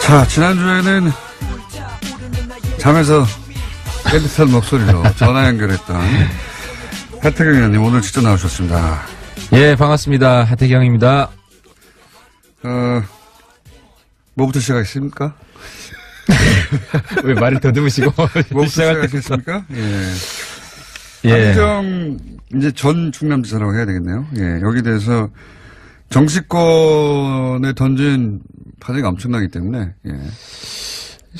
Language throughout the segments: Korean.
자, 지난주에는 잠에서 깨끗한 목소리로 전화 연결했던 하태경 의원님 오늘 직접 나오셨습니다. 예, 반갑습니다. 하태경입니다. 뭐부터 시작하겠습니까? 왜 말을 더듬으시고 뭐부터 시작하겠습니까? 예. 안희정 이제 전 충남지사라고 해야 되겠네요. 예, 여기 대해서 정치권에 던진 파장이 엄청나기 때문에 예.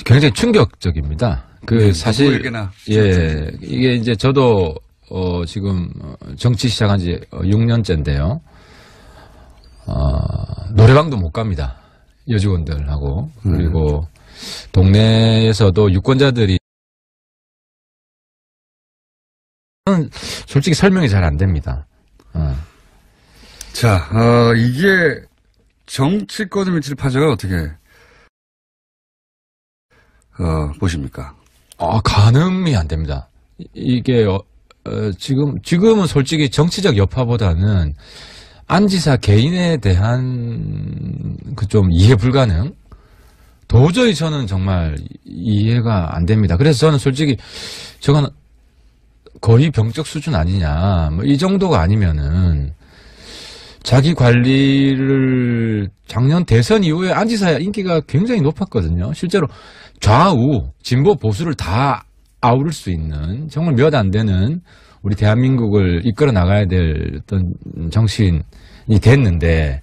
굉장히 충격적입니다. 사실 누구에게나 예, 이게 이제 저도 지금 정치 시작한 지 6년째인데요. 노래방도 못 갑니다. 여직원들하고. 그리고 동네에서도 유권자들이 솔직히 설명이 잘 안 됩니다. 자, 이게 정치권에 미칠 파장을 어떻게 보십니까? 가늠이 안 됩니다. 이게 지금은 솔직히 정치적 여파보다는 안 지사 개인에 대한 좀 이해 불가능? 도저히 저는 정말 이해가 안 됩니다. 그래서 저는 솔직히 저건 거의 병적 수준 아니냐. 뭐 이 정도가 아니면은 자기 관리를 작년 대선 이후에 안 지사 인기가 굉장히 높았거든요. 실제로 좌우, 진보, 보수를 다 아우를 수 있는 정말 몇 안 되는 우리 대한민국을 이끌어 나가야 될 어떤 정치인이 됐는데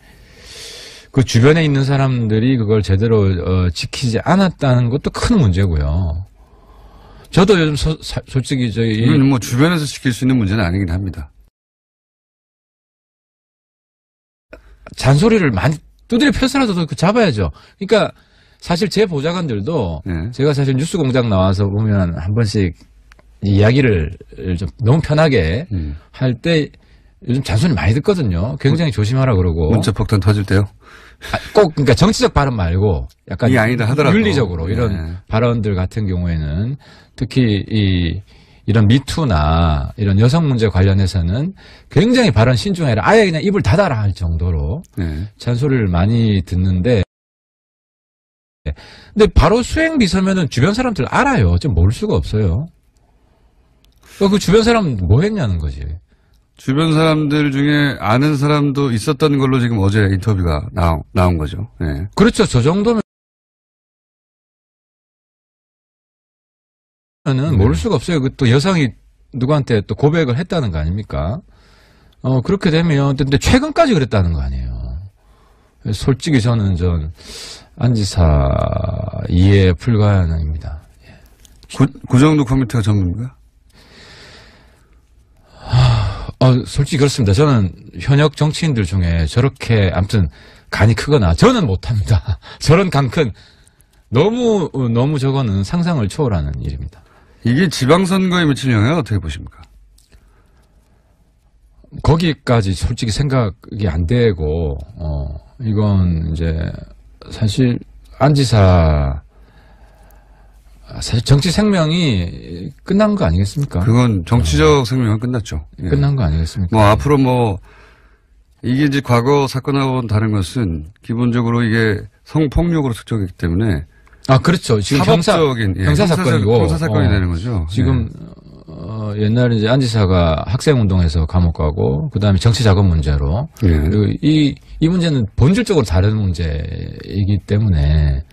그 주변에 있는 사람들이 그걸 제대로 지키지 않았다는 것도 큰 문제고요. 저도 요즘 솔직히 이건 뭐 주변에서 지킬 수 있는 문제는 아니긴 합니다. 잔소리를 많이 두드려 펴서라도 잡아야죠. 그러니까 사실 제 보좌관들도 네. 제가 사실 뉴스공장 나와서 보면 한 번씩 이야기를 좀 너무 편하게 할 때 요즘 잔소리 많이 듣거든요. 굉장히 조심하라 그러고. 문자 폭탄 터질 때요? 꼭 그러니까 정치적 발언 말고 약간 이게 아니다 하더라도 윤리적으로 이런 네. 발언들 같은 경우에는 특히 이런 미투나 이런 여성 문제 관련해서는 굉장히 발언 신중해라. 아예 그냥 입을 닫아라 할 정도로 네. 잔소리를 많이 듣는데 근데 바로 수행 비서면은 주변 사람들 알아요. 좀 모를 수가 없어요. 그 주변 사람 뭐 했냐는 거지. 주변 사람들 중에 아는 사람도 있었던 걸로 지금 어제 인터뷰가 나온 거죠. 네. 그렇죠. 저 정도면 모를 수가 없어요. 또 여성이 누구한테 또 고백을 했다는 거 아닙니까? 그렇게 되면 근데 최근까지 그랬다는 거 아니에요. 솔직히 저는 안 지사 이해 불가능입니다. 그 정도 코멘트가 전부인가? 솔직히 그렇습니다. 저는 현역 정치인들 중에 저렇게 아무튼 간이 크거나 저는 못합니다. 저런 간 큰 너무 저거는 상상을 초월하는 일입니다. 이게 지방선거에 미칠 영향을 어떻게 보십니까? 거기까지 솔직히 생각이 안 되고 이건 이제 사실 안 지사 사실 정치 생명이 끝난 거 아니겠습니까? 그건 정치적 생명은 끝났죠. 예. 끝난 거 아니겠습니까? 뭐 앞으로 이게 이제 과거 사건하고는 다른 것은 기본적으로 이게 성폭력으로 특정했기 때문에 그렇죠. 지금 사법적인 형사 사건이고 형사 사건이 되는 거죠. 지금 옛날에 이제 안 지사가 학생 운동해서 감옥 가고 그다음에 정치 자금 문제로 그리고 이 문제는 본질적으로 다른 문제이기 때문에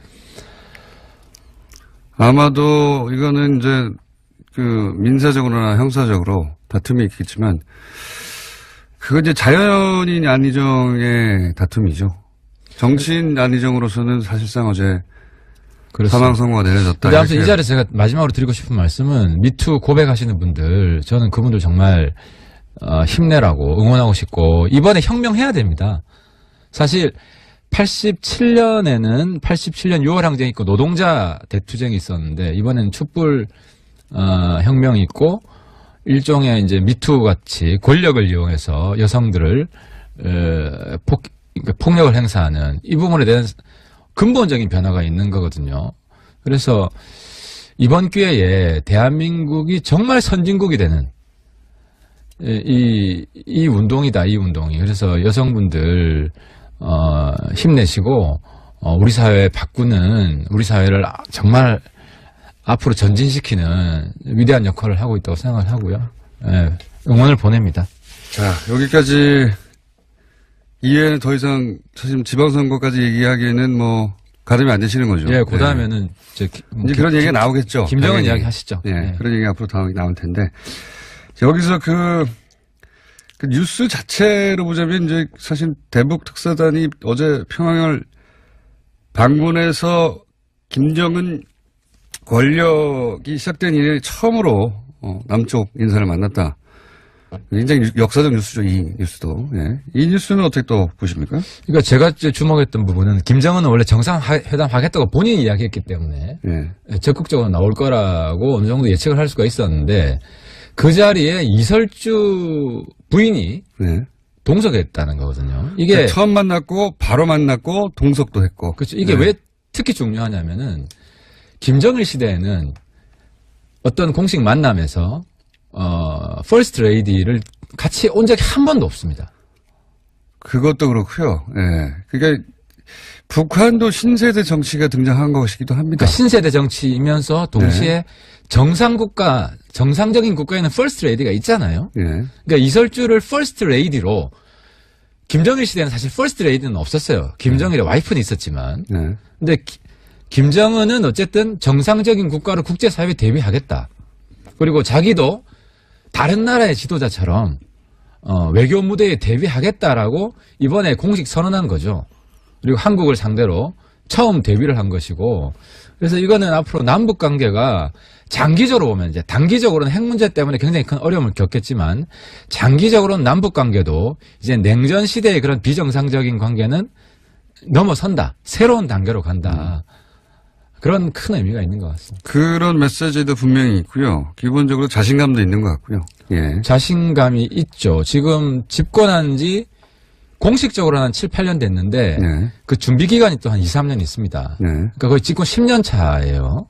아마도 이거는 이제 민사적으로나 형사적으로 다툼이 있겠지만 그건 이제 자연인 안희정의 다툼이죠. 정치인 안희정으로서는 사실상 어제 사망 선고가 내려졌다. 근데 아무튼 이 자리에서 제가 마지막으로 드리고 싶은 말씀은 미투 고백하시는 분들 저는 그분들 정말 힘내라고 응원하고 싶고 이번에 혁명해야 됩니다. 사실 87년에는 87년 6월 항쟁이 있고 노동자 대투쟁이 있었는데 이번에는 촛불 혁명이 있고 일종의 이제 미투 같이 권력을 이용해서 여성들을 폭력을 행사하는 이 부분에 대한 근본적인 변화가 있는 거거든요. 그래서 이번 기회에 대한민국이 정말 선진국이 되는 이 운동이다, 이 운동이. 그래서 여성분들, 힘내시고, 우리 사회 바꾸는, 우리 사회를 정말 앞으로 전진시키는 위대한 역할을 하고 있다고 생각을 하고요. 예, 응원을 보냅니다. 자, 여기까지 이외에는 더 이상 사실 지방선거까지 얘기하기에는 뭐 가름이 안 되시는 거죠. 예, 그 다음에는 이제 그런 얘기가 나오겠죠. 김정은 이야기 하시죠. 예, 예. 그런 얘기 앞으로 나올 텐데 여기서 그 뉴스 자체로 보자면 이제 사실 대북 특사단이 어제 평양을 방문해서 김정은 권력이 시작된 이래 처음으로 남쪽 인사를 만났다. 굉장히 역사적 뉴스죠, 이 뉴스도. 예. 이 뉴스는 어떻게 또 보십니까? 그러니까 제가 주목했던 부분은 김정은은 원래 정상회담 하겠다고 본인이 이야기했기 때문에 예. 적극적으로 나올 거라고 어느 정도 예측을 할 수가 있었는데 그 자리에 이설주 부인이 예. 동석했다는 거거든요. 이게 그러니까 처음 만났고 바로 만났고 동석도 했고. 그렇죠. 이게 왜 특히 중요하냐면은 김정일 시대에는 어떤 공식 만남에서 퍼스트 레이디를 같이 온 적이 한 번도 없습니다. 그것도 그렇고요. 예. 그러니까 북한도 신세대 정치가 등장한 것이기도 합니다. 그러니까 신세대 정치이면서 동시에 정상국가, 정상적인 국가에는 퍼스트 레이디가 있잖아요. 예. 그러니까 이설주를 퍼스트 레이디로 김정일 시대는 사실 퍼스트 레이디는 없었어요. 김정일의 와이프는 있었지만. 예. 근데 김정은은 어쨌든 정상적인 국가로 국제사회에 대비하겠다. 그리고 자기도 다른 나라의 지도자처럼 외교 무대에 대비하겠다라고 이번에 공식 선언한 거죠. 그리고 한국을 상대로 처음 데뷔를 한 것이고, 그래서 이거는 앞으로 남북 관계가 장기적으로 보면 이제 단기적으로는 핵 문제 때문에 굉장히 큰 어려움을 겪겠지만 장기적으로는 남북 관계도 이제 냉전 시대의 그런 비정상적인 관계는 넘어선다. 새로운 단계로 간다. 그런 큰 의미가 있는 것 같습니다. 그런 메시지도 분명히 있고요. 기본적으로 자신감도 있는 것 같고요. 예. 자신감이 있죠. 지금 집권한 지 공식적으로 한 7, 8년 됐는데 네. 그 준비 기간이 또 한 2, 3년 있습니다. 네. 그러니까 거의 집권 10년 차예요.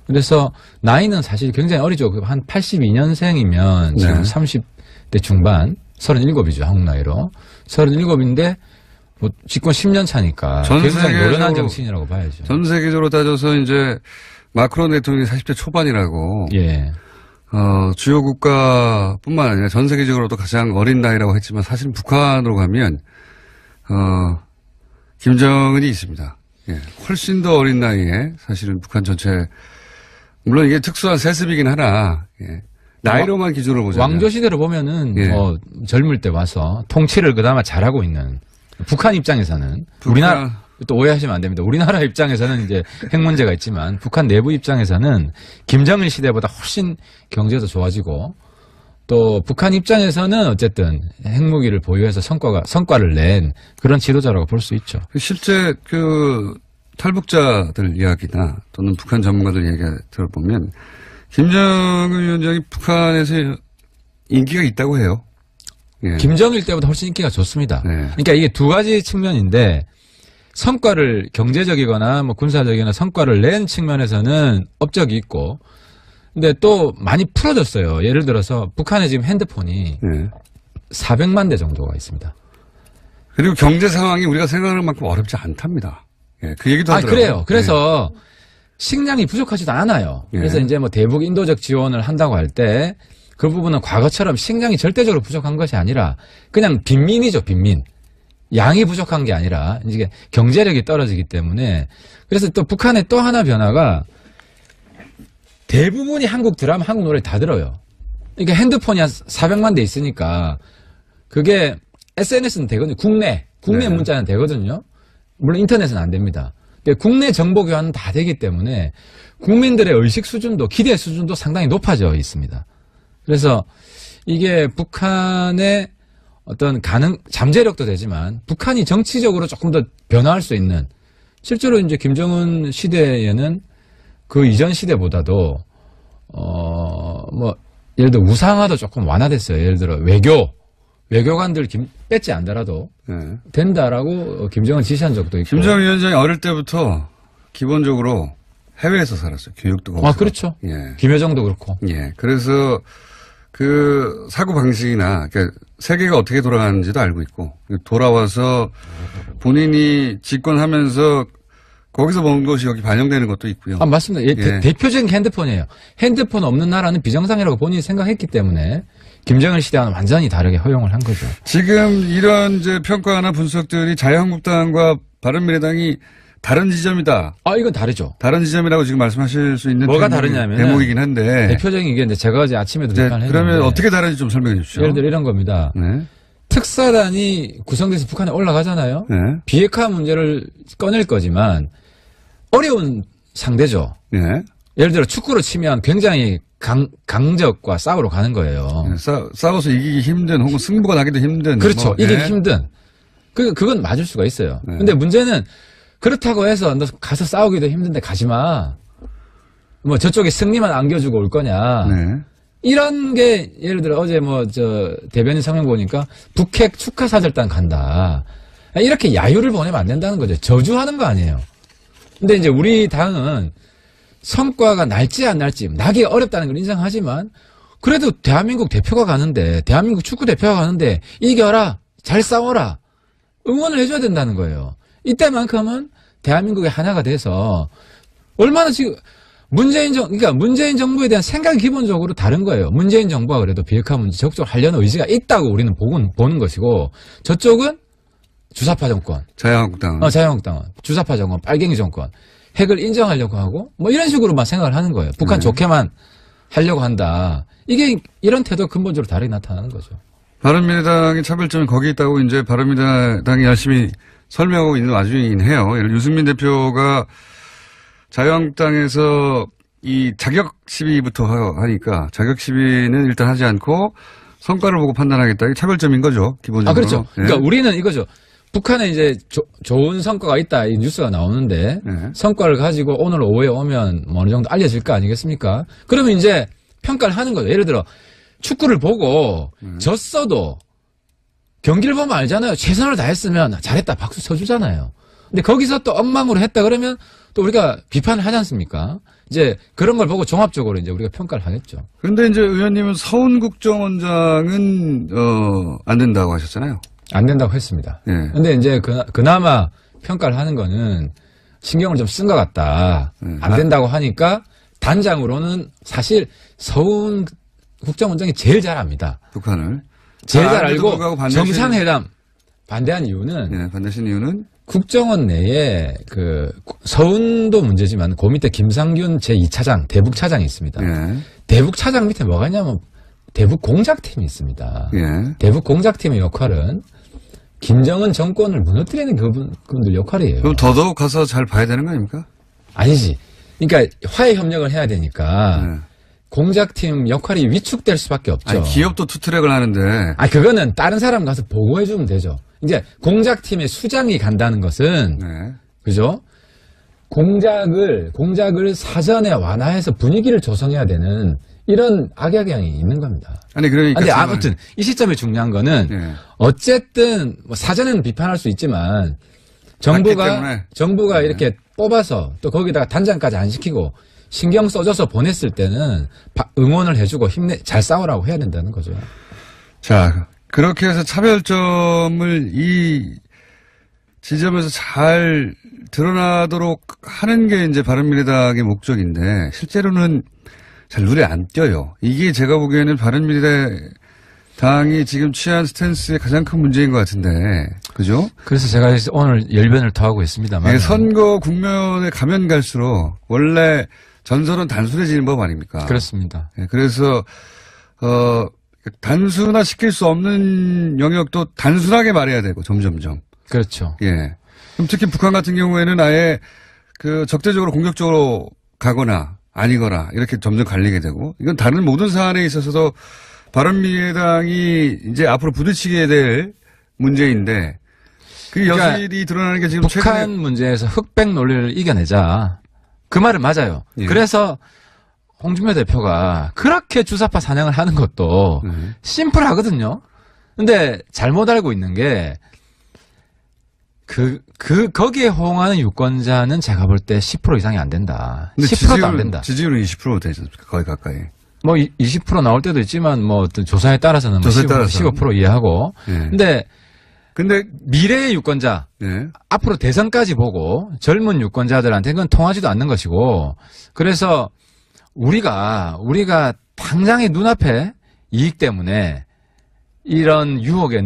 그래서 나이는 사실 굉장히 어리죠. 한 82년생이면 지금 네. 30대 중반, 37이죠. 한국 나이로. 37인데 뭐 집권 10년 차니까 굉장히 노련한 정치인이라고 봐야죠. 전 세계적으로 따져서 이제 마크론 대통령이 40대 초반이라고. 예. 주요 국가뿐만 아니라 전 세계적으로도 가장 어린 나이라고 했지만 사실은 북한으로 가면 김정은이 있습니다. 예. 훨씬 더 어린 나이에 사실은 북한 전체 물론 이게 특수한 세습이긴 하나 예. 나이로만 기준으로 보자면 왕조 시대로 보면은 예. 젊을 때 와서 통치를 그나마 잘하고 있는 북한 입장에서는 우리나라 또 오해하시면 안 됩니다. 우리나라 입장에서는 이제 핵 문제가 있지만 북한 내부 입장에서는 김정일 시대보다 훨씬 경제도 좋아지고 또 북한 입장에서는 어쨌든 핵무기를 보유해서 성과를 낸 그런 지도자라고 볼 수 있죠. 실제 그 탈북자들 이야기나 또는 북한 전문가들 이야기 들어보면 김정은 위원장이 북한에서 인기가 있다고 해요. 예. 김정일 때보다 훨씬 인기가 좋습니다. 네. 그러니까 이게 두 가지 측면인데 성과를 경제적이거나 뭐 군사적이거나 성과를 낸 측면에서는 업적이 있고 근데 또 많이 풀어졌어요. 예를 들어서 북한에 지금 핸드폰이 400만 대 정도가 있습니다. 그리고 경제 상황이 우리가 생각하는 만큼 어렵지 않답니다. 예, 그 얘기도 하더라고요. 그래요. 그래서 식량이 부족하지도 않아요. 그래서 이제 뭐 대북 인도적 지원을 한다고 할 때 그 부분은 과거처럼 식량이 절대적으로 부족한 것이 아니라 그냥 빈민이죠, 빈민. 양이 부족한 게 아니라 이게 경제력이 떨어지기 때문에 그래서 또 북한의 또 하나 변화가 대부분이 한국 드라마, 한국 노래 다 들어요. 그러니까 핸드폰이 한 400만 대 있으니까 그게 SNS는 되거든요. 국내 문자는 되거든요. 물론 인터넷은 안 됩니다. 국내 정보 교환은 다 되기 때문에 국민들의 의식 수준도 기대 수준도 상당히 높아져 있습니다. 그래서 이게 북한의 어떤 잠재력도 되지만 북한이 정치적으로 조금 더 변화할 수 있는 실제로 이제 김정은 시대에는 그 이전 시대보다도 뭐 예를 들어 우상화도 조금 완화됐어요. 예를 들어 외교관들 뺏지 않더라도 된다라고 김정은 지시한 적도 있고. 김정은 위원장이 어릴 때부터 기본적으로 해외에서 살았어요. 교육도 거기서. 그렇죠. 예. 김여정도 그렇고. 예. 그래서 그 사고 방식이나 그러니까 세계가 어떻게 돌아가는지도 알고 있고 돌아와서 본인이 집권하면서 거기서 본 것이 여기 반영되는 것도 있고요. 아, 맞습니다. 예. 대표적인 핸드폰이에요. 핸드폰 없는 나라는 비정상이라고 본인이 생각했기 때문에 김정일 시대와는 완전히 다르게 허용을 한 거죠. 지금 이런 이제 평가나 분석들이 자유한국당과 바른미래당이 다른 지점이다. 아, 이건 다르죠. 다른 지점이라고 지금 말씀하실 수 있는 뭐가 다르냐면 대목이긴 한데 대표적인 게 이제 제가 어제 아침에도 비판을 했는데 그러면 어떻게 다른지 좀 설명해 주십시오. 예를 들어 이런 겁니다. 네. 특사단이 구성돼서 북한에 올라가잖아요. 네. 비핵화 문제를 꺼낼 거지만 어려운 상대죠. 네. 예를 들어 축구로 치면 굉장히 강적과 싸우러 가는 거예요. 네. 싸워서 이기기 힘든 혹은 승부가 나기도 힘든. 그렇죠. 뭐, 이기기 네. 힘든. 그건 맞을 수가 있어요. 네. 근데 문제는 그렇다고 해서 너 가서 싸우기도 힘든데 가지 마. 뭐 저쪽에 승리만 안겨주고 올 거냐. 네. 이런 게 예를 들어 어제 대변인 성명 보니까 북핵 축하사절단 간다. 이렇게 야유를 보내면 안 된다는 거죠. 저주하는 거 아니에요. 근데 이제 우리 당은 성과가 날지 안 날지 나기 어렵다는 걸 인정하지만 그래도 대한민국 대표가 가는데 대한민국 축구 대표가 가는데 이겨라. 잘 싸워라. 응원을 해줘야 된다는 거예요. 이때만큼은 대한민국의 하나가 돼서 얼마나 지금 그러니까 문재인 정부에 대한 생각이 기본적으로 다른 거예요. 문재인 정부가 그래도 비핵화 문제 적극적으로 하려는 의지가 있다고 우리는 보는 것이고 저쪽은 주사파 정권. 자유한국당은. 자유한국당은. 주사파 정권, 빨갱이 정권. 핵을 인정하려고 하고 뭐 이런 식으로만 생각을 하는 거예요. 북한 좋게만 하려고 한다. 이게 이런 태도가 근본적으로 다르게 나타나는 거죠. 바른미래당의 차별점이 거기 있다고 이제 바른미래당이 열심히 설명하고 있는 와중이긴 해요. 유승민 대표가 자유한국당에서 이 자격 시비부터 하니까 자격 시비는 일단 하지 않고 성과를 보고 판단하겠다. 이게 차별점인 거죠. 기본적으로. 아, 그렇죠. 그러니까 우리는 이거죠. 북한에 이제 좋은 성과가 있다. 이 뉴스가 나오는데 성과를 가지고 오늘 오후에 오면 뭐 어느 정도 알려질 거 아니겠습니까? 그러면 이제 평가를 하는 거죠. 예를 들어 축구를 보고 졌어도 경기를 보면 알잖아요. 최선을 다했으면 잘했다 박수 쳐주잖아요. 근데 거기서 또 엉망으로 했다 그러면 또 우리가 비판을 하지 않습니까? 이제 그런 걸 보고 종합적으로 이제 우리가 평가를 하겠죠. 그런데 이제 의원님은 서훈 국정원장은 안 된다고 하셨잖아요. 안 된다고 했습니다. 예. 근데 이제 그나마 평가를 하는 거는 신경을 좀 쓴 것 같다. 안 된다고 하니까 단장으로는 사실 서훈 국정원장이 제일 잘 압니다. 북한을. 제일 잘 알고 정상회담 반대한 이유는 예, 반대하신 이유는 국정원 내에 서훈도 문제지만 그 밑에 김상균 제2차장 대북 차장이 있습니다. 예. 대북 차장 밑에 뭐가 있냐면 대북 공작팀이 있습니다. 예. 대북 공작팀의 역할은 김정은 정권을 무너뜨리는 그분들 역할이에요. 그럼 더더욱 가서 잘 봐야 되는 거 아닙니까? 아니지. 그러니까 화해 협력을 해야 되니까 네. 공작팀 역할이 위축될 수밖에 없죠. 아니, 기업도 투트랙을 하는데. 그거는 다른 사람 가서 보고해주면 되죠. 이제 공작팀의 수장이 간다는 것은 네. 그죠? 공작을 사전에 완화해서 분위기를 조성해야 되는 이런 악영향이 있는 겁니다. 아니 그러니까. 근데 아무튼 이 시점에 중요한 거는 어쨌든 뭐 사전에는 비판할 수 있지만 정부가 이렇게 뽑아서 또 거기다가 단장까지 안 시키고 신경 써줘서 보냈을 때는 응원을 해주고 잘 싸우라고 해야 된다는 거죠. 자, 그렇게 해서 차별점을 이 지점에서 잘 드러나도록 하는 게 이제 바른미래당의 목적인데 실제로는 잘 눈에 안 띄어요. 이게 제가 보기에는 바른미래당이 지금 취한 스탠스의 가장 큰 문제인 것 같은데, 그죠? 그래서 제가 오늘 열변을 토하고 있습니다만. 네, 선거 국면에 가면 갈수록 원래 전설은 단순해지는 법 아닙니까? 그렇습니다. 네, 그래서 단순화시킬 수 없는 영역도 단순하게 말해야 되고 점점점. 그렇죠. 예. 그럼 특히 북한 같은 경우에는 아예 적대적으로 공격적으로 가거나 아니거나 이렇게 점점 갈리게 되고 이건 다른 모든 사안에 있어서도 바른미래당이 이제 앞으로 부딪히게 될 문제인데 그 여실히 드러나는 게 지금 북한 문제에서 흑백 논리를 이겨내자. 그 말은 맞아요. 예. 그래서 홍준표 대표가 그렇게 주사파 사냥을 하는 것도 심플하거든요. 근데 잘못 알고 있는 게 거기에 호응하는 유권자는 제가 볼 때 10% 이상이 안 된다. 10%도 안 된다. 지지율은 20% 되지 않습니까? 거의 가까이. 뭐 20% 나올 때도 있지만 뭐 어떤 조사에 따라서는 조사에 15% 이해하고. 예. 근데 미래의 유권자 예. 앞으로 대선까지 보고 젊은 유권자들한테 그건 통하지도 않는 것이고 그래서 우리가 당장의 눈앞에 이익 때문에 이런 유혹에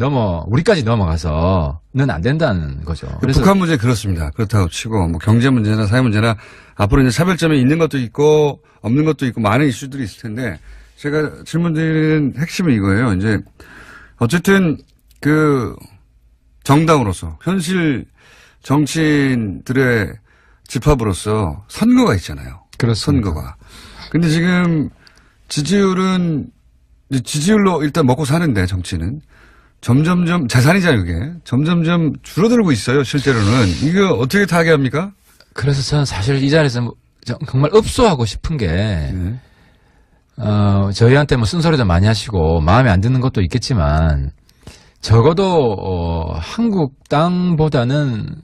우리까지 넘어가서는 안 된다는 거죠. 그래서 북한 문제 그렇습니다. 그렇다고 치고 뭐 경제 문제나 사회 문제나 앞으로 이제 차별점이 있는 것도 있고 없는 것도 있고 많은 이슈들이 있을 텐데 제가 질문드리는 핵심은 이거예요. 이제 어쨌든 그 정당으로서 현실 정치인들의 집합으로서 선거가 있잖아요. 그렇습니다. 선거가. 근데 지금 지지율로 일단 먹고 사는데 정치는 점점점 재산이잖아요, 이게. 점점점 줄어들고 있어요, 실제로는. 이거 어떻게 타개합니까? 그래서 저는 사실 이 자리에서 정말 읍소하고 싶은 게 네. 저희한테 뭐 쓴소리도 많이 하시고 마음에 안 드는 것도 있겠지만 적어도 한국당보다는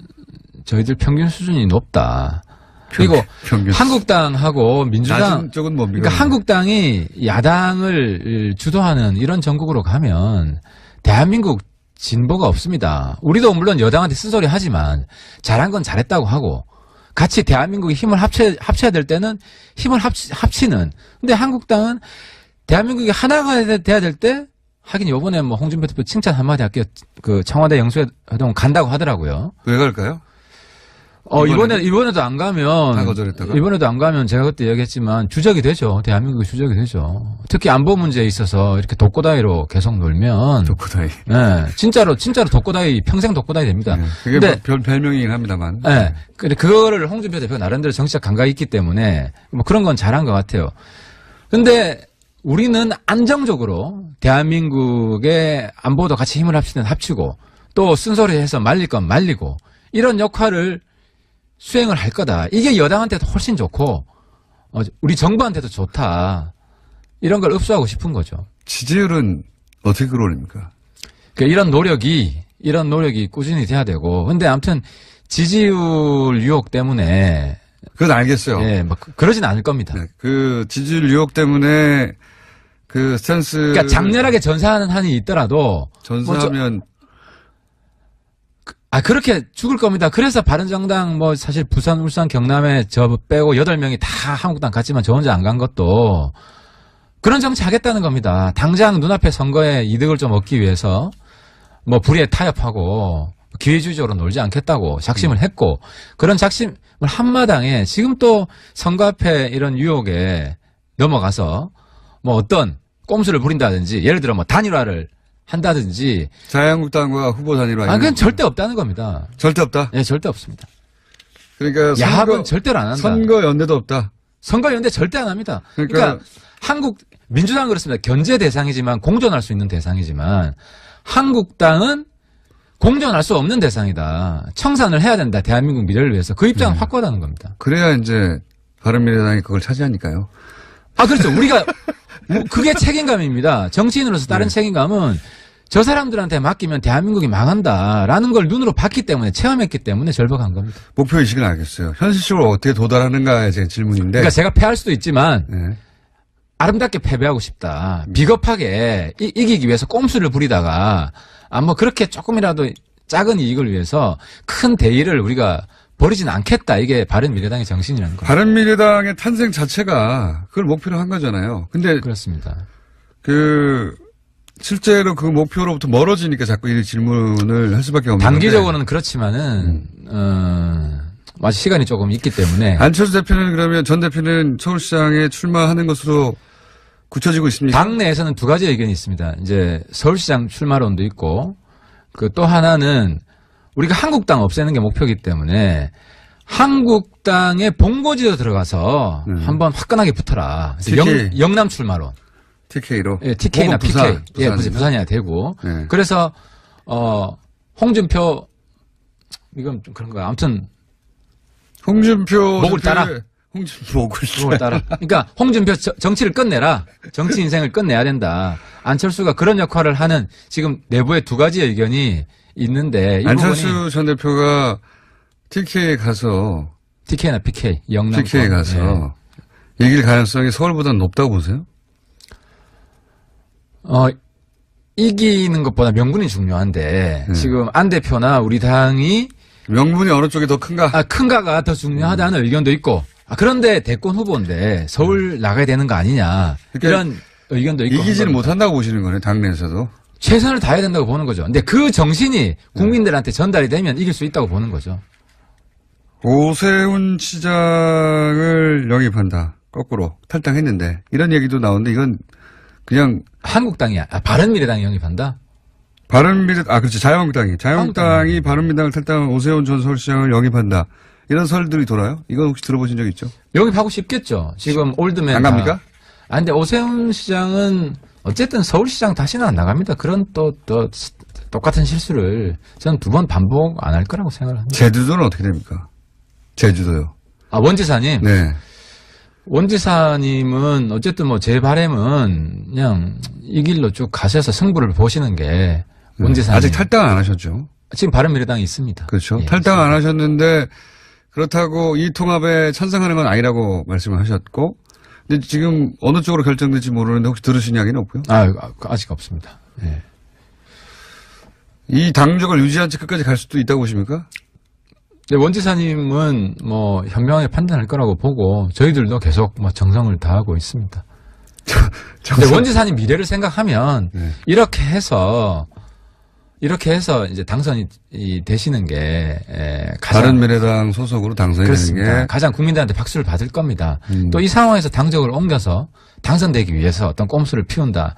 저희들 평균 수준이 높다. 그리고 한국당하고 민주당 쪽은 뭡니까? 그러니까 한국당이 야당을 주도하는 이런 전국으로 가면 대한민국 진보가 없습니다. 우리도 물론 여당한테 쓴소리 하지만 잘한 건 잘했다고 하고 같이 대한민국이 힘을 합쳐야 될 때는 힘을 합치는. 근데 한국당은 대한민국이 하나가 돼야 될 때 하긴 요번에 뭐 홍준표 대표 칭찬 한마디 할게요. 그 청와대 영수회동 간다고 하더라고요. 왜 갈까요? 이번에도 안 가면. 다 거절했다가? 이번에도 안 가면 제가 그때 얘기했지만 주적이 되죠. 대한민국이 주적이 되죠. 특히 안보 문제에 있어서 이렇게 독고다이로 계속 놀면. 독고다이. 네. 진짜로 독고다이, 평생 독고다이 됩니다. 네. 그게 근데, 별명이긴 합니다만. 네. 근데 그거를 홍준표 대표가 나름대로 정치적 감각이 있기 때문에 뭐 그런 건 잘한 것 같아요. 근데 우리는 안정적으로 대한민국의 안보도 같이 힘을 합치고 또 쓴소리해서 말릴 건 말리고 이런 역할을 수행을 할 거다. 이게 여당한테도 훨씬 좋고 우리 정부한테도 좋다. 이런 걸 읍소하고 싶은 거죠. 지지율은 어떻게 끌어올립니까? 그러니까 이런 노력이 꾸준히 돼야 되고 근데 아무튼 지지율 유혹 때문에 그건 알겠어요. 예, 뭐 그러진 않을 겁니다. 네, 그 지지율 유혹 때문에 그 스탠스. 그러니까 장렬하게 전사하는 한이 있더라도 전사하면 그렇게 죽을 겁니다. 그래서 바른정당 뭐 사실 부산, 울산, 경남에 저 빼고 8명이 다 한국당 갔지만 저 혼자 안 간 것도 그런 정치 하겠다는 겁니다. 당장 눈앞에 선거에 이득을 좀 얻기 위해서 뭐 불의에 타협하고 기회주의적으로 놀지 않겠다고 작심을 했고 그런 작심을 한마당에 지금 또 선거 앞에 이런 유혹에 넘어가서 뭐 어떤 꼼수를 부린다든지 예를 들어 뭐 단일화를 한다든지. 자유한국당과 후보 단일화. 그건 절대 없다는 겁니다. 절대 없다? 네, 절대 없습니다. 그러니까 야합은 절대로 안 한다. 선거연대도 없다? 선거연대 절대 안 합니다. 그러니까 민주당은 그렇습니다. 견제 대상이지만 공존할 수 있는 대상이지만 한국당은 공존할 수 없는 대상이다. 청산을 해야 된다. 대한민국 미래를 위해서. 그 입장은 확고하다는 겁니다. 그래야 이제 바른미래당이 그걸 차지하니까요. 그렇죠. 우리가 그게 책임감입니다. 정치인으로서 다른 책임감은 저 사람들한테 맡기면 대한민국이 망한다라는 걸 눈으로 봤기 때문에 체험했기 때문에 절박한 겁니다. 목표의식은 알겠어요. 현실적으로 어떻게 도달하는가의 제 질문인데. 그러니까 제가 패할 수도 있지만 네. 아름답게 패배하고 싶다. 비겁하게 이기기 위해서 꼼수를 부리다가 뭐 그렇게 조금이라도 작은 이익을 위해서 큰 대의를 우리가 버리진 않겠다. 이게 바른미래당의 정신이라는 거예요. 바른미래당의 탄생 자체가 그걸 목표로 한 거잖아요. 근데 그렇습니다. 실제로 그 목표로부터 멀어지니까 자꾸 이 질문을 할 수밖에 없는 단기적으로는 그렇지만은 아직 시간이 조금 있기 때문에. 안철수 대표는 그러면 전 대표는 서울시장에 출마하는 것으로 굳혀지고 있습니까? 당내에서는 두 가지 의견이 있습니다. 이제 서울시장 출마론도 있고 또 하나는 우리가 한국당 없애는 게 목표이기 때문에 한국당의 본고지로 들어가서 한번 화끈하게 붙어라. 영남 출마론. TK로. 예, TK나 PK. 예, 부산이나 되고. 네. 그래서 홍준표 이건 좀 그런 거야. 아무튼 홍준표 목을 따라. 홍준표 목을 따라. 그러니까 홍준표 정치를 끝내라. 정치 인생을 끝내야 된다. 안철수가 그런 역할을 하는 지금 내부에 두 가지 의견이 있는데 안철수 전 대표가 TK에 가서 TK나 PK 영남 TK에 가서 이길 가능성이 서울보다는 높다고 보세요? 이기는 것보다 명분이 중요한데 지금 안 대표나 우리 당이 명분이 어느 쪽이 더 큰가? 큰가가 더 중요하다는 의견도 있고 그런데 대권 후보인데 서울 나가야 되는 거 아니냐 그러니까 이런 의견도 있고 이기지는 못한다고 보시는 거네 당내에서도. 최선을 다해야 된다고 보는 거죠. 근데 그 정신이 국민들한테 전달이 되면 이길 수 있다고 보는 거죠. 오세훈 시장을 영입한다. 거꾸로 탈당했는데 이런 얘기도 나오는데 이건 그냥 한국당이야. 바른미래당이 영입한다? 그렇지. 자유한국당이 바른미래당을 탈당한 오세훈 전 서울시장을 영입한다. 이런 설들이 돌아요? 이건 혹시 들어보신 적 있죠? 영입하고 싶겠죠. 지금 올드맨. 안 갑니까? 근데 오세훈 시장은 어쨌든 서울시장 다시는 안 나갑니다. 그런 또 똑같은 실수를 저는 2번 반복 안 할 거라고 생각을 합니다. 제주도는 어떻게 됩니까? 제주도요. 원지사님. 네. 원지사님은 어쨌든 제 바람은 그냥 이 길로 쭉 가셔서 승부를 보시는 게 원지사님. 아직 탈당 안 하셨죠? 지금 바른미래당이 있습니다. 그렇죠. 예, 탈당 안 하셨는데 그렇다고 이 통합에 찬성하는 건 아니라고 말씀을 하셨고 근데 지금 어느 쪽으로 결정될지 모르는데 혹시 들으신 이야기는 없고요? 아직 없습니다. 예. 이 당적을 유지한 채 끝까지 갈 수도 있다고 보십니까? 네, 원지사님은 현명하게 판단할 거라고 보고 저희들도 계속 정성을 다하고 있습니다. 근데 원지사님 미래를 생각하면 이렇게 해서 이제 당선이 되시는 게 가장 바른미래당 소속으로 당선이 그렇습니다. 되는 게 가장 국민들한테 박수를 받을 겁니다. 또 이 상황에서 당적을 옮겨서 당선되기 위해서 어떤 꼼수를 피운다.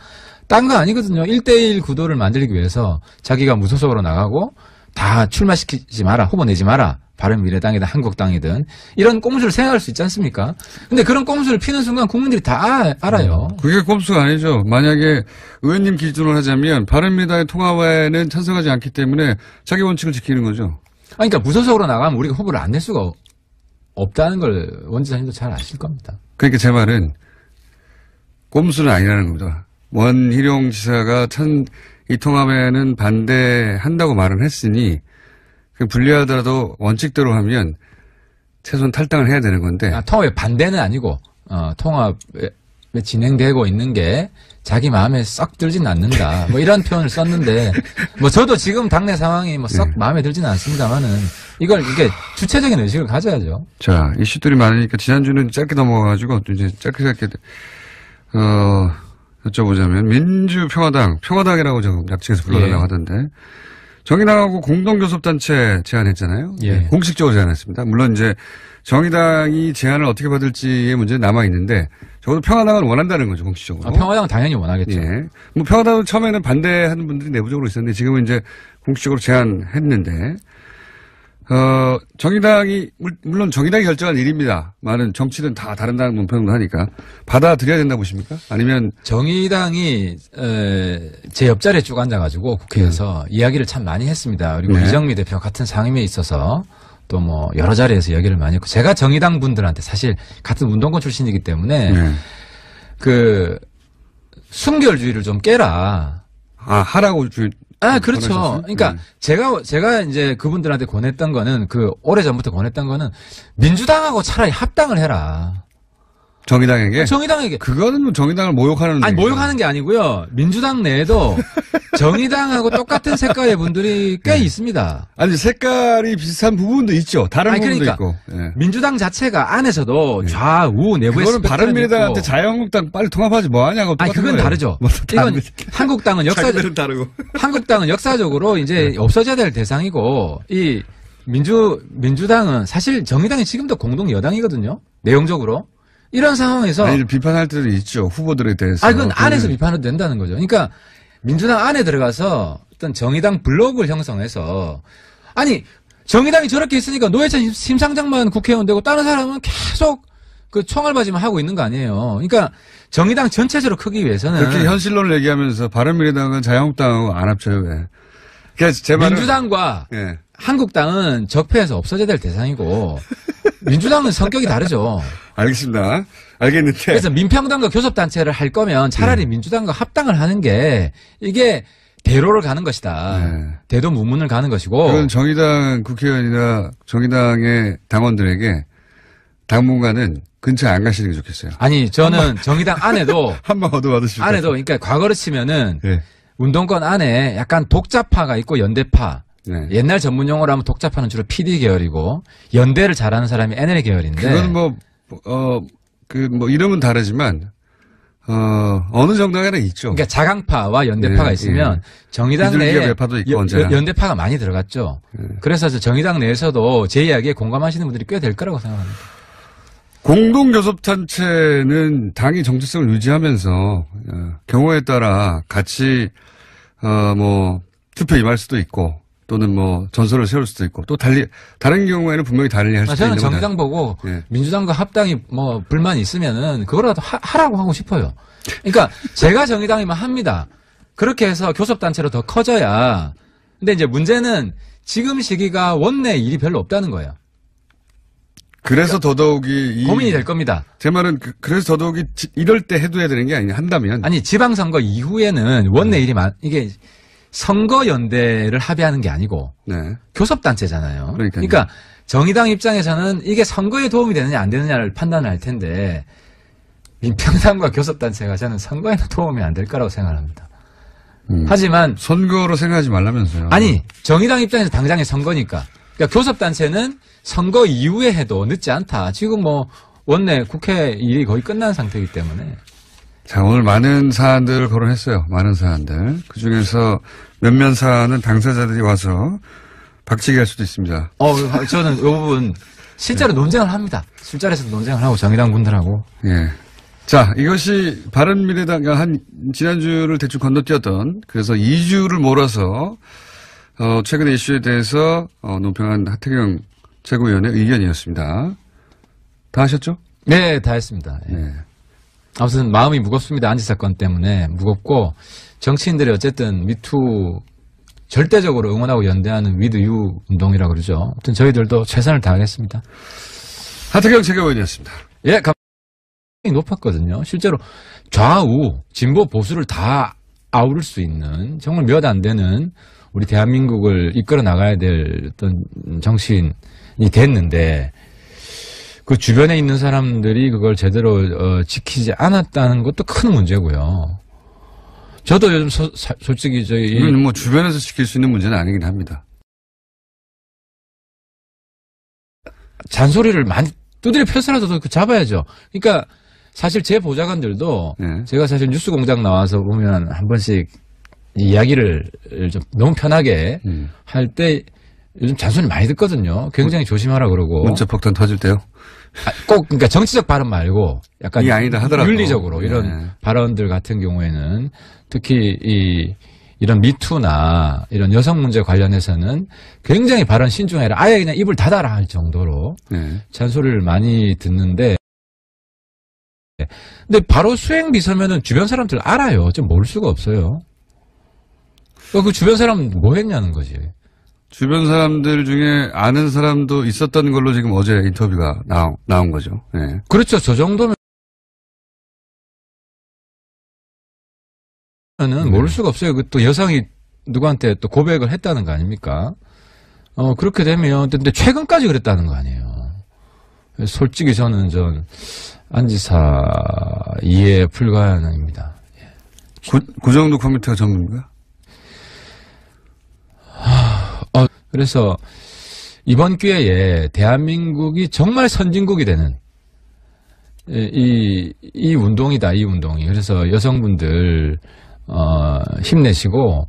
딴 거 아니거든요. 1대1 구도를 만들기 위해서 자기가 무소속으로 나가고 다 출마시키지 마라. 후보 내지 마라. 바른미래당이든 한국당이든 이런 꼼수를 생각할 수 있지 않습니까? 근데 그런 꼼수를 피는 순간 국민들이 다 알아요. 그게 꼼수가 아니죠. 만약에 의원님 기준으로 하자면 바른미래당의 통합에는 찬성하지 않기 때문에 자기 원칙을 지키는 거죠. 그러니까 무소속으로 나가면 우리가 후보를 안 낼 수가 없다는 걸 원지사님도 잘 아실 겁니다. 그러니까 제 말은 꼼수는 아니라는 겁니다. 원희룡 지사가 이 통합에는 반대한다고 말은 했으니 불리하더라도 원칙대로 하면 최소한 탈당을 해야 되는 건데. 통합에 반대는 아니고 통합에 진행되고 있는 게 자기 마음에 썩 들진 않는다. 이런 표현을 썼는데 저도 지금 당내 상황이 썩 마음에 들지는 않습니다만은 이게 주체적인 의식을 가져야죠. 자, 이슈들이 많으니까 지난주는 짧게 넘어가가지고 이제 짧게 여쭤보자면 평화당이라고 지금 약칭해서 불러달라고 하던데 정의당하고 공동교섭단체 제안했잖아요. 예. 공식적으로 제안했습니다. 물론 이제 정의당이 제안을 어떻게 받을지의 문제는 남아있는데 적어도 평화당을 원한다는 거죠, 공식적으로. 평화당은 당연히 원하겠죠. 예. 평화당은 처음에는 반대하는 분들이 내부적으로 있었는데 지금은 이제 공식적으로 제안했는데 정의당이, 물론 정의당이 결정한 일입니다. 많은 정치는 다 다른다는 논평도 하니까. 받아들여야 된다고 보십니까? 아니면. 정의당이, 제 옆자리에 쭉 앉아가지고 국회에서 이야기를 참 많이 했습니다. 그리고 이정미 대표 같은 상임위에 있어서 또 여러 자리에서 이야기를 많이 했고. 제가 정의당 분들한테 사실 같은 운동권 출신이기 때문에 순결주의를 좀 깨라. 하라고 그렇죠. 그러니까 제가 이제 그분들한테 권했던 거는 오래전부터 권했던 거는 민주당하고 차라리 합당을 해라. 정의당에게? 정의당에게. 그거는 정의당을 모욕하는. 모욕하는 게 아니고요. 민주당 내에도 정의당하고 똑같은 색깔의 분들이 꽤 있습니다. 아니, 색깔이 비슷한 부분도 있죠. 다른 부분도 그러니까 있고. 민주당 자체가 안에서도 좌우 내부에 그거는 바른미래당한테 자유한국당 빨리 통합하지 뭐하냐고. 그건 다르죠. 이건 한국당은 한국당은 역사적으로 이제 없어져야 될 대상이고 이 민주당은 사실 정의당이 지금도 공동 여당이거든요. 내용적으로. 이런 상황에서. 비판할 때도 있죠. 후보들에 대해서. 그건 안에서 비판해도 된다는 거죠. 그러니까 민주당 안에 들어가서 어떤 정의당 블록을 형성해서 정의당이 저렇게 있으니까 노회찬 심상정만 국회의원 되고 다른 사람은 계속 총알바지만 하고 있는 거 아니에요. 그러니까 정의당 전체적으로 크기 위해서는. 그렇게 현실론을 얘기하면서 바른미래당은 자유한국당하고 안 합쳐요, 왜. 그러니까 제 말은. 민주당과 한국당은 적폐에서 없어져야 될 대상이고 민주당은 성격이 다르죠. 알겠습니다. 알겠는데. 그래서 민평당과 교섭단체를 할 거면 차라리 민주당과 합당을 하는 게 이게 대로를 가는 것이다. 대도무문을 가는 것이고. 그건 정의당 국회의원이나 정의당의 당원들에게 당분간은 근처에 안 가시는 게 좋겠어요. 아니, 저는 정의당 안에도, 한번 얻어받으시고. 안에도, 그러니까 과거로 치면은, 네. 운동권 안에 약간 독자파가 있고 연대파. 네. 옛날 전문 용어로 하면 독자파는 주로 PD 계열이고, 연대를 잘하는 사람이 NL 계열인데. 그건 뭐, 이름은 다르지만, 어느 정당에는 있죠. 그러니까 자강파와 연대파가 예, 있으면 정의당 비둘기와 내에 매파도 있고 언제나. 연대파가 많이 들어갔죠. 그래서 정의당 내에서도 제 이야기에 공감하시는 분들이 꽤 될 거라고 생각합니다. 공동교섭단체는 당이 정체성을 유지하면서 경우에 따라 같이 뭐 투표 임할 수도 있고 또는 뭐 전설을 세울 수도 있고 또 다른 경우에는 분명히 달리 할 수도 저는 있는 정의당 보고 예. 민주당과 합당이 뭐 불만이 있으면은 그거라도 하라고 하고 싶어요. 그러니까 제가 정의당이면 합니다. 그렇게 해서 교섭단체로 더 커져야. 근데 이제 문제는 지금 시기가 원내 일이 별로 없다는 거예요. 그래서 더더욱이 고민이 될 겁니다. 제 말은 그래서 더더욱이 이럴 때 해둬야 되는 게 아니냐 한다면 아니 지방선거 이후에는 원내 일이 이게 선거연대를 합의하는 게 아니고 네. 교섭단체잖아요. 그러니까요. 그러니까 정의당 입장에서는 이게 선거에 도움이 되느냐 안 되느냐를 판단을 할 텐데 민평당과 교섭단체가 저는 선거에는 도움이 안 될 거라고 생각합니다. 하지만 선거로 생각하지 말라면서요. 아니 정의당 입장에서 당장의 선거니까 그러니까 교섭단체는 선거 이후에 해도 늦지 않다. 지금 뭐 원내 국회 일이 거의 끝난 상태이기 때문에. 자, 오늘 많은 사안들을 거론했어요. 많은 사안들. 그중에서 몇몇 사안은 당사자들이 와서 박치기 할 수도 있습니다. 저는 이 부분 실제로 논쟁을 합니다. 술자리에서 논쟁을 하고 정의당 분들하고. 예. 자, 이것이 바른미래당, 지난주를 대충 건너뛰었던, 그래서 2주를 몰아서, 최근의 이슈에 대해서, 논평한 하태경 최고위원의 의견이었습니다. 다 하셨죠? 네, 다 했습니다. 예. 네. 아무튼 마음이 무겁습니다. 안지 사건 때문에 무겁고 정치인들이 어쨌든 미투 절대적으로 응원하고 연대하는 위드유 운동이라고 그러죠. 아무튼 저희들도 최선을 다하겠습니다. 하태경 최고위원이었습니다. 예, 감이 높았거든요. 실제로 좌우, 진보, 보수를 다 아우를 수 있는 정말 몇 안 되는 우리 대한민국을 이끌어 나가야 될 어떤 정치인이 됐는데 그 주변에 있는 사람들이 그걸 제대로 지키지 않았다는 것도 큰 문제고요. 저도 요즘 솔직히 이건 뭐 주변에서 지킬 수 있는 문제는 아니긴 합니다. 잔소리를 많이 두드려 펴서라도 잡아야죠. 그러니까 사실 제 보좌관들도 네. 제가 사실 뉴스공장 나와서 보면 한 번씩 이야기를 좀 너무 편하게 할 때 요즘 잔소리 많이 듣거든요. 굉장히 조심하라 그러고. 문자 폭탄 터질 때요? 꼭 그러니까 정치적 발언 말고 약간 이 아니다 하더라도. 윤리적으로 이런 네. 발언들 같은 경우에는 특히 이런 미투나 이런 여성 문제 관련해서는 굉장히 발언 신중해라. 아예 그냥 입을 닫아라 할 정도로 네. 잔소리를 많이 듣는데 근데 바로 수행 비서면은 주변 사람들 알아요. 좀 모를 수가 없어요. 그 주변 사람 뭐 했냐는 거지. 주변 사람들 중에 아는 사람도 있었던 걸로 지금 어제 인터뷰가 나온 거죠. 네. 그렇죠. 저 정도면 모를 수가 없어요. 또 여성이 누구한테 또 고백을 했다는 거 아닙니까? 그렇게 되면 근데 최근까지 그랬다는 거 아니에요. 솔직히 저는 안지사 이해 불가능입니다. 그 정도 컴퓨터가 전문가? 그래서 이번 기회에 대한민국이 정말 선진국이 되는 이 운동이다, 이 운동이. 그래서 여성분들 힘내시고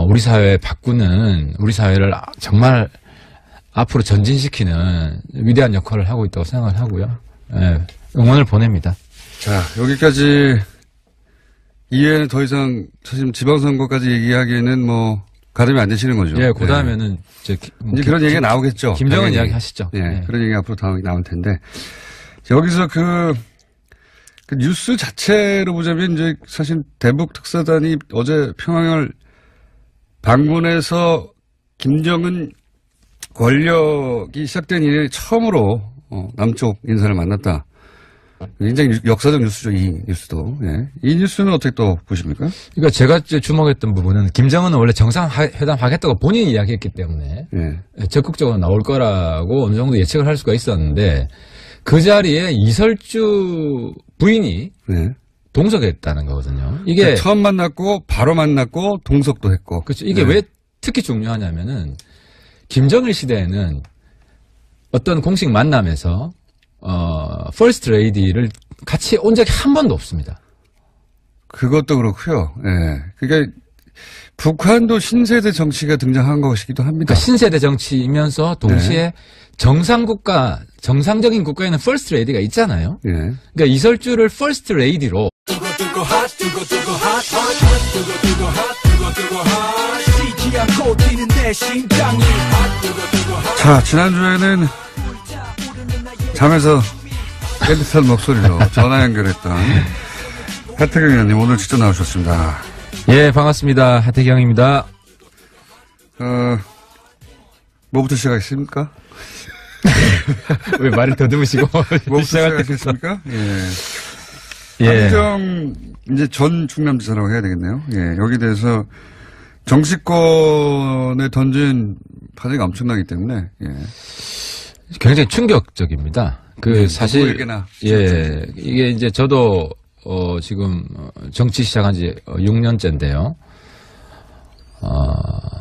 우리 사회 바꾸는 우리 사회를 정말 앞으로 전진시키는 위대한 역할을 하고 있다고 생각을 하고요. 예, 응원을 보냅니다. 자, 여기까지 이외에는 더 이상 사실 지방선거까지 얘기하기에는 뭐 가름이 안 되시는 거죠. 예, 그 다음에는 이제 그런 얘기가 나오겠죠. 김정은 이야기 하시죠. 예, 예. 그런 얘기 앞으로 나올 텐데 여기서 그 뉴스 자체로 보자면 이제 사실 대북 특사단이 어제 평양을 방문해서 김정은 권력이 시작된 이래 처음으로 남쪽 인사를 만났다. 굉장히 역사적 뉴스죠, 이 뉴스도. 예. 이 뉴스는 어떻게 또 보십니까? 그러니까 제가 주목했던 부분은 김정은은 원래 정상회담 하겠다고 본인이 이야기했기 때문에 예. 적극적으로 나올 거라고 어느 정도 예측을 할 수가 있었는데 그 자리에 이설주 부인이 네. 동석했다는 거거든요. 이게 그러니까 처음 만났고 바로 만났고 동석도 했고. 그렇죠. 이게 네. 왜 특히 중요하냐면은 김정일 시대에는 어떤 공식 만남에서 퍼스트 레이디를 같이 온 적이 한 번도 없습니다. 그것도 그렇고요. 예. 그러니까 북한도 신세대 정치가 등장한 것이기도 합니다. 그러니까 신세대 정치이면서 동시에 네. 정상국가, 정상적인 국가에는 퍼스트 레이디가 있잖아요. 예. 그러니까 이설주를 퍼스트 레이디로 자, 지난주에는 잠에서 깨끗한 목소리로 전화 연결했던 하태경 의원님 오늘 직접 나오셨습니다. 예, 반갑습니다. 하태경입니다. 뭐부터 시작하겠습니까? 왜 말을 더듬으시고 뭐부터 시작할 때 시작하겠습니까? 예. 예. 한정 이제 전 충남지사라고 해야 되겠네요. 예. 여기 대해서 정치권에 던진 파장이 엄청나기 때문에 예. 굉장히 충격적입니다. 그 사실 누구에게나 예, 이게 이제 저도 지금 정치 시작한 지 6년째인데요.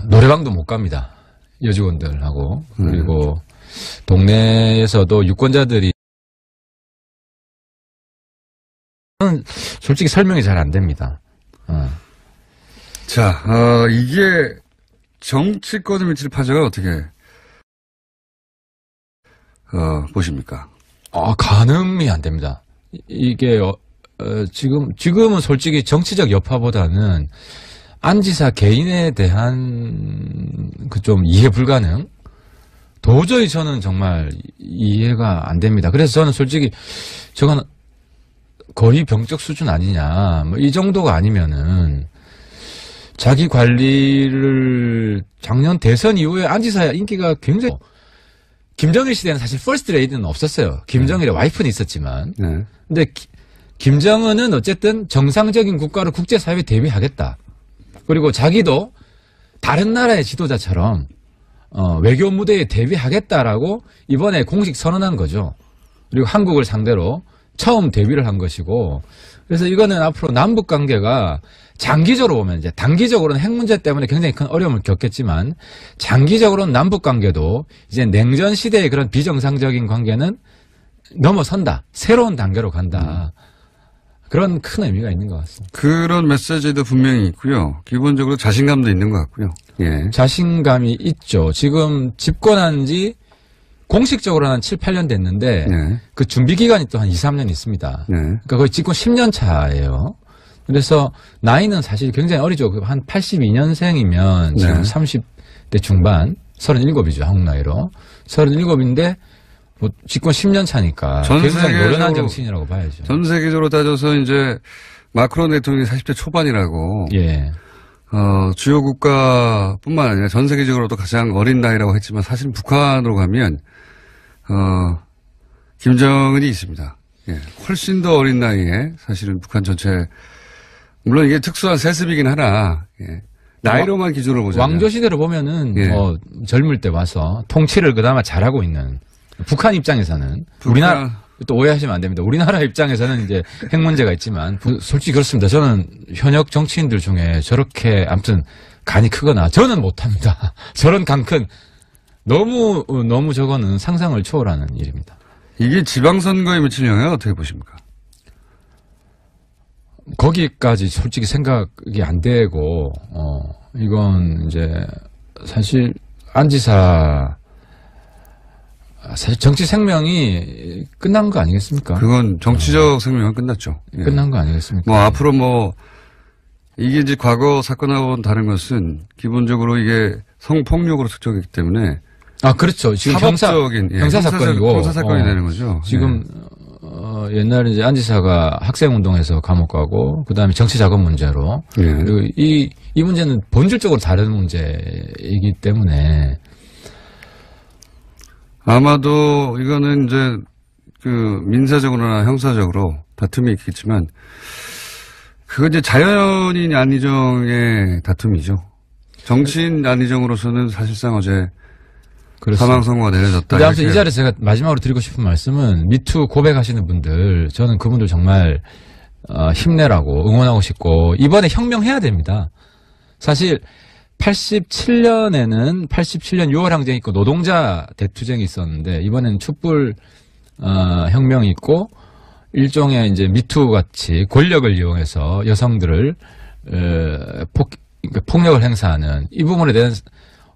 노래방도 못 갑니다. 여직원들하고. 그리고 동네에서도 유권자들이 솔직히 설명이 잘 안 됩니다. 자, 이게 정치권에 미칠 파장을 어떻게 보십니까? 가늠이 안 됩니다. 이게 지금은 솔직히 정치적 여파보다는 안 지사 개인에 대한 그 좀 이해 불가능? 도저히 저는 정말 이해가 안 됩니다. 그래서 저는 솔직히 저건 거의 병적 수준 아니냐. 뭐 이 정도가 아니면은 자기 관리를 작년 대선 이후에 안 지사 인기가 굉장히 김정일 시대는 사실 퍼스트 레이디는 없었어요. 김정일의 와이프는 있었지만. 네. 근데 김정은은 어쨌든 정상적인 국가로 국제사회에 대비하겠다. 그리고 자기도 다른 나라의 지도자처럼 외교 무대에 대비하겠다라고 이번에 공식 선언한 거죠. 그리고 한국을 상대로 처음 데뷔를 한 것이고, 그래서 이거는 앞으로 남북 관계가 장기적으로 보면 이제 단기적으로는 핵 문제 때문에 굉장히 큰 어려움을 겪겠지만 장기적으로는 남북 관계도 이제 냉전 시대의 그런 비정상적인 관계는 넘어선다. 새로운 단계로 간다. 그런 큰 의미가 있는 것 같습니다. 그런 메시지도 분명히 있고요. 기본적으로 자신감도 있는 것 같고요. 예. 자신감이 있죠. 지금 집권한 지 공식적으로 한 7, 8년 됐는데 네. 그 준비 기간이 또 한 2, 3년 있습니다. 네. 그러니까 거의 집권 10년 차예요. 그래서 나이는 사실 굉장히 어리죠. 한 82년생이면 지금 네. 30대 중반, 37이죠. 한국 나이로. 37인데 뭐 집권 10년 차니까 굉장히 노련한 정치인이라고 봐야죠. 전 세계적으로 따져서 이제 마크론 대통령이 40대 초반이라고 예. 주요 국가뿐만 아니라 전 세계적으로도 가장 어린 나이라고 했지만 사실 북한으로 가면 김정은이 있습니다. 예. 훨씬 더 어린 나이에 사실은 북한 전체 물론 이게 특수한 세습이긴 하나 예. 나이로만 기준으로 보자면 왕조 시대로 보면은 예. 젊을 때 와서 통치를 그나마 잘하고 있는 북한 입장에서는 우리나라 또 오해하시면 안 됩니다. 우리나라 입장에서는 이제 핵 문제가 있지만 솔직히 그렇습니다. 저는 현역 정치인들 중에 저렇게 아무튼 간이 크거나 저는 못합니다. 저런 간 큰 너무 저거는 상상을 초월하는 일입니다. 이게 지방선거에 미칠 영향을 어떻게 보십니까? 거기까지 솔직히 생각이 안 되고 이건 이제 사실 안 지사 사실 정치 생명이 끝난 거 아니겠습니까? 그건 정치적 생명은 끝났죠. 예. 끝난 거 아니겠습니까? 뭐 앞으로 이게 이제 과거 사건하고는 다른 것은 기본적으로 이게 성폭력으로 특정했기 때문에 그렇죠. 지금 사법적인 형사 사건이고 형사 사건이 되는 거죠. 지금 옛날에 이제 안 지사가 학생 운동해서 감옥 가고 그다음에 정치 자금 문제로 예. 그리고 이 문제는 본질적으로 다른 문제이기 때문에 아마도 이거는 이제 그 민사적으로나 형사적으로 다툼이 있겠지만 그건 이제 자연인 안희정의 다툼이죠. 정치인 안희정으로서는 사실상 어제 그렇습니다. 사망 선고가 내려졌다. 근데 아무튼 이 자리에서 제가 마지막으로 드리고 싶은 말씀은 미투 고백하시는 분들, 저는 그분들 정말 힘내라고 응원하고 싶고 이번에 혁명해야 됩니다. 사실 87년 6월 항쟁이 있고 노동자 대투쟁이 있었는데 이번엔 촛불 혁명이 있고 일종의 이제 미투 같이 권력을 이용해서 여성들을 폭력을 행사하는 이 부분에 대한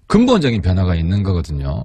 근본적인 변화가 있는 거거든요.